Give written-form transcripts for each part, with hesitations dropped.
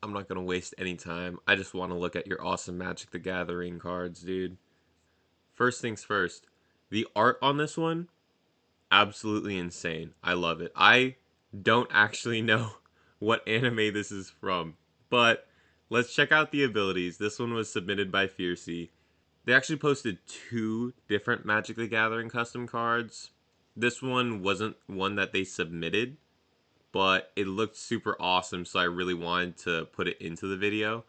I'm not gonna waste any time. I just want to look at your awesome Magic the Gathering cards, dude. First things first, the art on this one, absolutely insane. I love it. I don't actually know what anime this is from, but let's check out the abilities. This one was submitted by Fiercey. They actually posted two different Magic the Gathering custom cards. This one wasn't one that they submitted, but it looked super awesome, so I really wanted to put it into the video.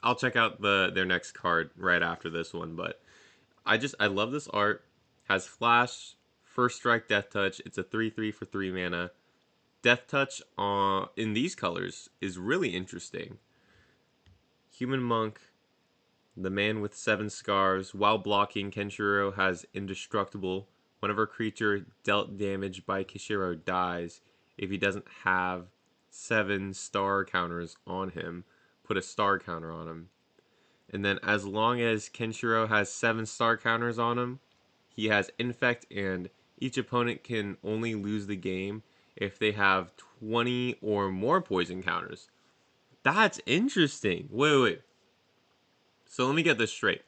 I'll check out their next card right after this one, but I love this art. Has flash, first strike, death touch. It's a 3/3 for 3 mana. Death touch in these colors is really interesting. Human monk, the man with 7 scars. While blocking, Kenshiro has indestructible. Whenever a creature dealt damage by Kishiro dies, if he doesn't have 7 star counters on him, put a star counter on him. And then as long as Kenshiro has 7 star counters on him, he has infect, and each opponent can only lose the game if they have 20 or more poison counters. That's interesting. Wait. So let me get this straight.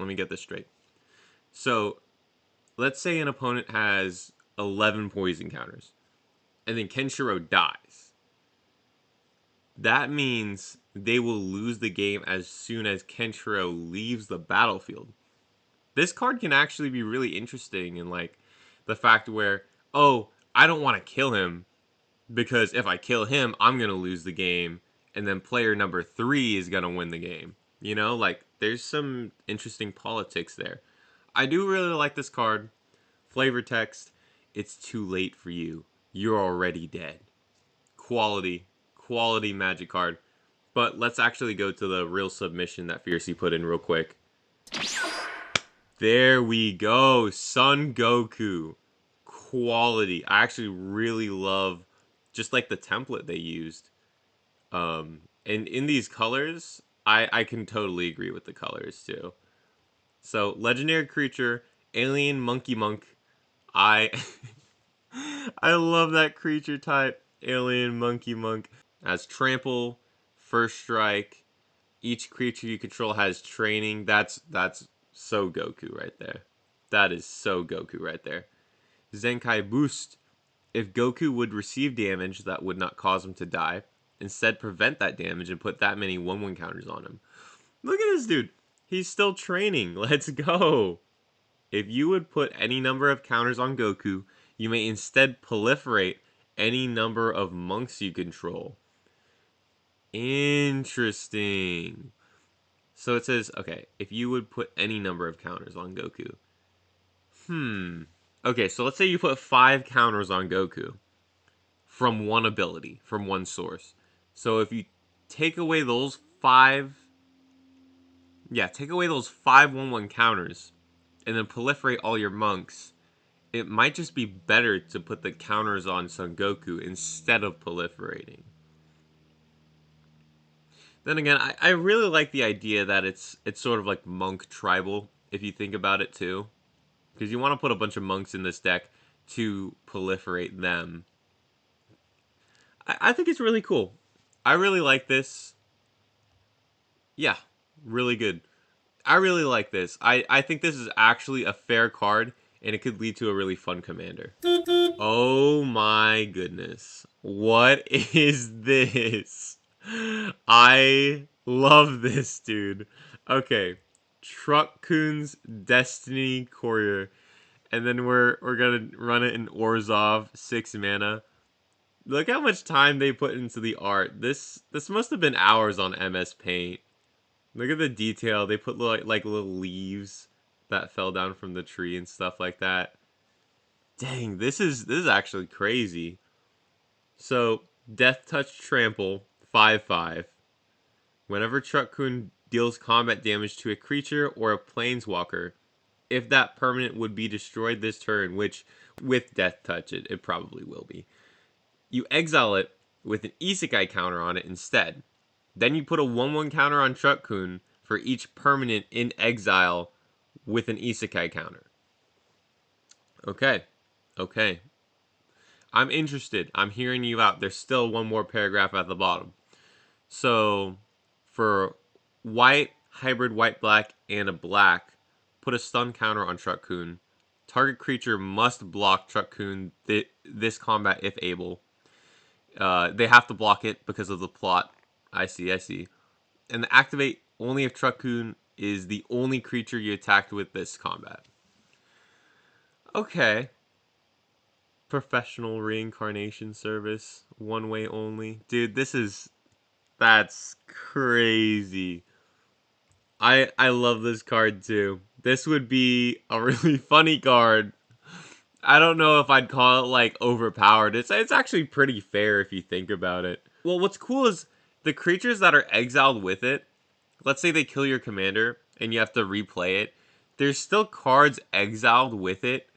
So let's say an opponent has 11 poison counters, and then Kenshiro dies. That means they will lose the game as soon as Kenshiro leaves the battlefield. This card can actually be really interesting in like the fact where, oh, I don't want to kill him because if I kill him, I'm going to lose the game, and then player number 3 is going to win the game. You know, like there's some interesting politics there. I do really like this card. Flavor text, it's too late for you. You're already dead. Quality magic card. But let's actually go to the real submission that Fiercey put in real quick. There we go. Son Goku. Quality. I actually really love just like the template they used. And in these colors, I can totally agree with the colors too. So legendary creature, alien monkey monk. I I love that creature type. Alien monkey monk. Has trample, first strike. Each creature you control has training. That's so Goku right there. That is so Goku right there. Zenkai boost. If Goku would receive damage that would not cause him to die, instead prevent that damage and put that many 1/1 counters on him. Look at this dude. He's still training. Let's go. If you would put any number of counters on Goku, you may instead proliferate any number of monks you control. Interesting. So it says, okay, if you would put any number of counters on Goku. Okay, so let's say you put 5 counters on Goku from one ability, from one source. So if you take away those 5, take away those 5 1/1 counters and then proliferate all your monks, it might just be better to put the counters on Son Goku instead of proliferating. Then again, I really like the idea that it's sort of like monk tribal, if you think about it too. Because you want to put a bunch of monks in this deck to proliferate them. I think it's really cool. I really like this. Yeah, really good. I really like this. I think this is actually a fair card, and it could lead to a really fun commander. Oh my goodness. What is this? I love this, dude. Okay. Truck-kun's Destiny Courier. And then we're gonna run it in Orzhov, 6 mana. Look how much time they put into the art. This must have been hours on MS Paint. Look at the detail. They put like little leaves that fell down from the tree and stuff like that. Dang, this is actually crazy. So, Death Touch Trample, 5/5. Whenever Truck-kun deals combat damage to a creature or a planeswalker, if that permanent would be destroyed this turn, which with Death Touch it probably will be, you exile it with an Isekai counter on it instead. Then you put a 1/1 counter on Truck-kun for each permanent in exile with an Isekai counter. Okay. Okay. I'm interested. I'm hearing you out. There's still one more paragraph at the bottom. So, For white, hybrid white black, and a black, put a stun counter on Truck-kun. Target creature must block Truck-kun this combat if able. They have to block it because of the plot. I see, I see. And the activate only if Truck-kun is the only creature you attacked with this combat. Okay. Professional reincarnation service. One way only. Dude, that's crazy. I love this card too. This would be a really funny card. I don't know if I'd call it like overpowered. It's actually pretty fair if you think about it. Well, what's cool is the creatures that are exiled with it. Let's say they kill your commander and you have to replay it. There's still cards exiled with it,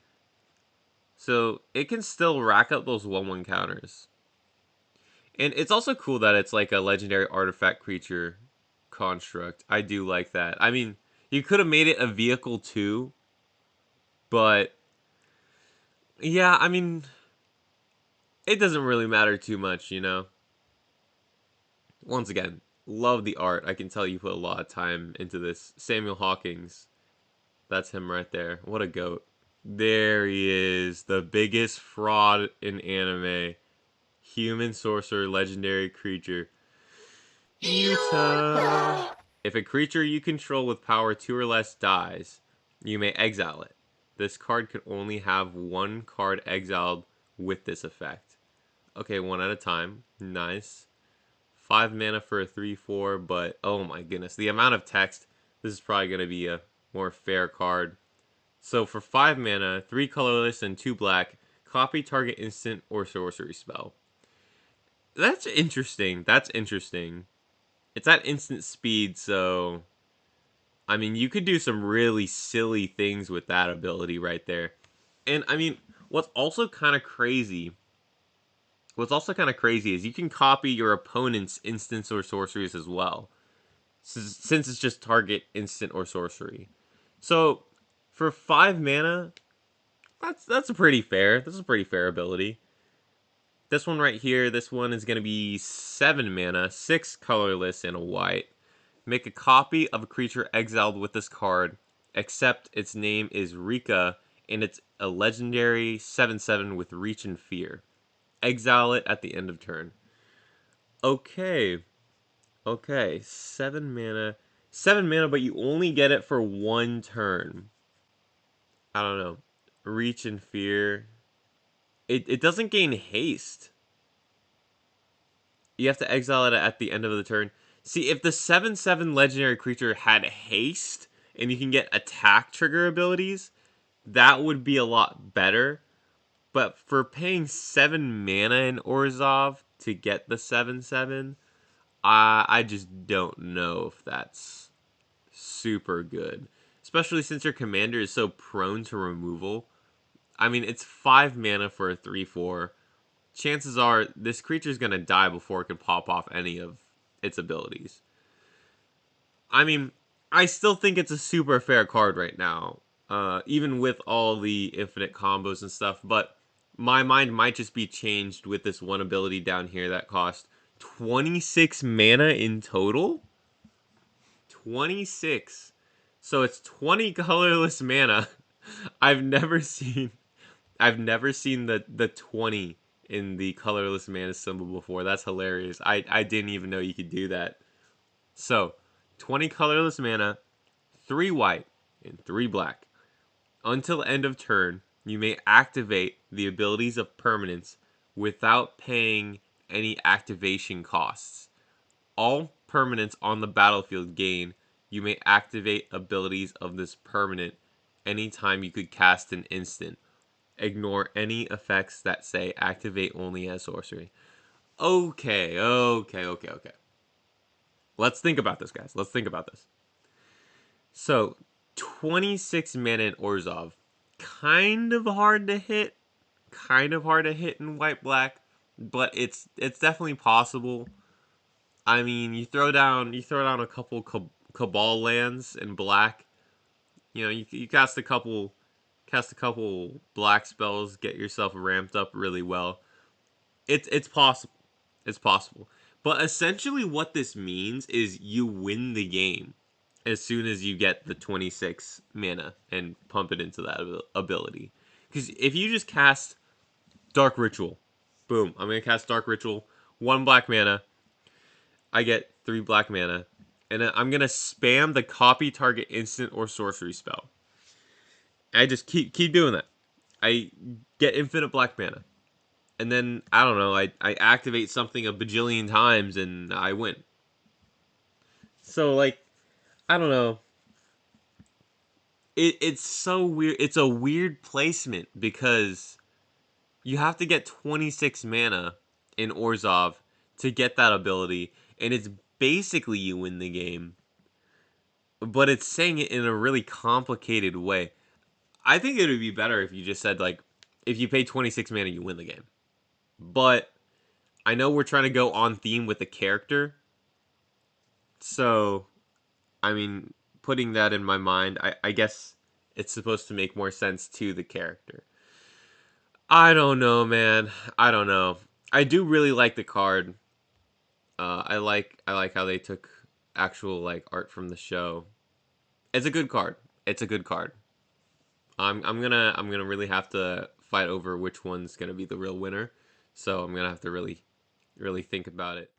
so it can still rack up those 1/1 counters. And it's also cool that it's like a legendary artifact creature construct. I do like that. I mean, you could have made it a vehicle too, but yeah, I mean, it doesn't really matter too much, you know? Once again, love the art. I can tell you put a lot of time into this. Samuel Hawkins. That's him right there. What a goat. There he is. The biggest fraud in anime. Human sorcerer, legendary creature. Yuta. If a creature you control with power 2 or less dies, you may exile it. This card can only have one card exiled with this effect. Okay, one at a time. Nice. 5 mana for a 3/4, but oh my goodness. The amount of text, this is probably going to be a more fair card. So for 5 mana, 3 colorless and 2 black, copy target instant or sorcery spell. That's interesting. That's interesting. It's at instant speed, so I mean, you could do some really silly things with that ability right there. And I mean, what's also kind of crazy is you can copy your opponent's instants or sorceries as well, since it's just target instant or sorcery. So for 5 mana, that's a pretty fair. This is a pretty fair ability. This one right here, this one is going to be 7 mana, 6 colorless, and a white. Make a copy of a creature exiled with this card, except its name is Rika, and it's a legendary 7/7 with reach and fear. Exile it at the end of turn. Okay. Okay. 7 mana. 7 mana, but you only get it for one turn. I don't know. Reach and fear. It doesn't gain haste. You have to exile it at the end of the turn. See, if the 7/7 legendary creature had haste and you can get attack trigger abilities, that would be a lot better. But for paying 7 mana in Orzhov to get the 7/7, I just don't know if that's super good. Especially since your commander is so prone to removal. I mean, it's 5 mana for a 3/4. Chances are this creature is going to die before it can pop off any of its abilities. I mean, I still think it's a super fair card right now, even with all the infinite combos and stuff, but my mind might just be changed with this one ability down here that cost 26 mana in total? 26. So it's 20 colorless mana. I've never seen the 20 in the colorless mana symbol before. That's hilarious. I didn't even know you could do that. So, 20 colorless mana, 3 white, and 3 black. Until end of turn, you may activate the abilities of permanents without paying any activation costs. All permanents on the battlefield gain, you may activate abilities of this permanent anytime you could cast an instant. Ignore any effects that say activate only as sorcery. Okay. Let's think about this, guys. Let's think about this. So, 26 mana in Orzhov. Kind of hard to hit. Kind of hard to hit in white black, but it's definitely possible. I mean, you throw down a couple Cabal lands in black. You know, you cast a couple black spells, get yourself ramped up really well. It's possible. It's possible. But essentially, what this means is you win the game as soon as you get the 26 mana and pump it into that ability. Because if you just cast Dark Ritual, boom, I'm going to cast Dark Ritual, 1 black mana, I get 3 black mana, and then I'm going to spam the copy target instant or sorcery spell. I just keep doing that. I get infinite black mana. And then, I don't know, I activate something a bajillion times and I win. So, like, I don't know. It's so weird. It's a weird placement because you have to get 26 mana in Orzhov to get that ability, and it's basically you win the game, but it's saying it in a really complicated way. I think it would be better if you just said, like, if you pay 26 mana, you win the game. But I know we're trying to go on theme with the character, so I mean, putting that in my mind, I guess it's supposed to make more sense to the character. I don't know, man. I don't know. I do really like the card. I like how they took actual like art from the show. It's a good card. It's a good card. I'm gonna really have to fight over which one's gonna be the real winner. So I'm gonna have to really think about it.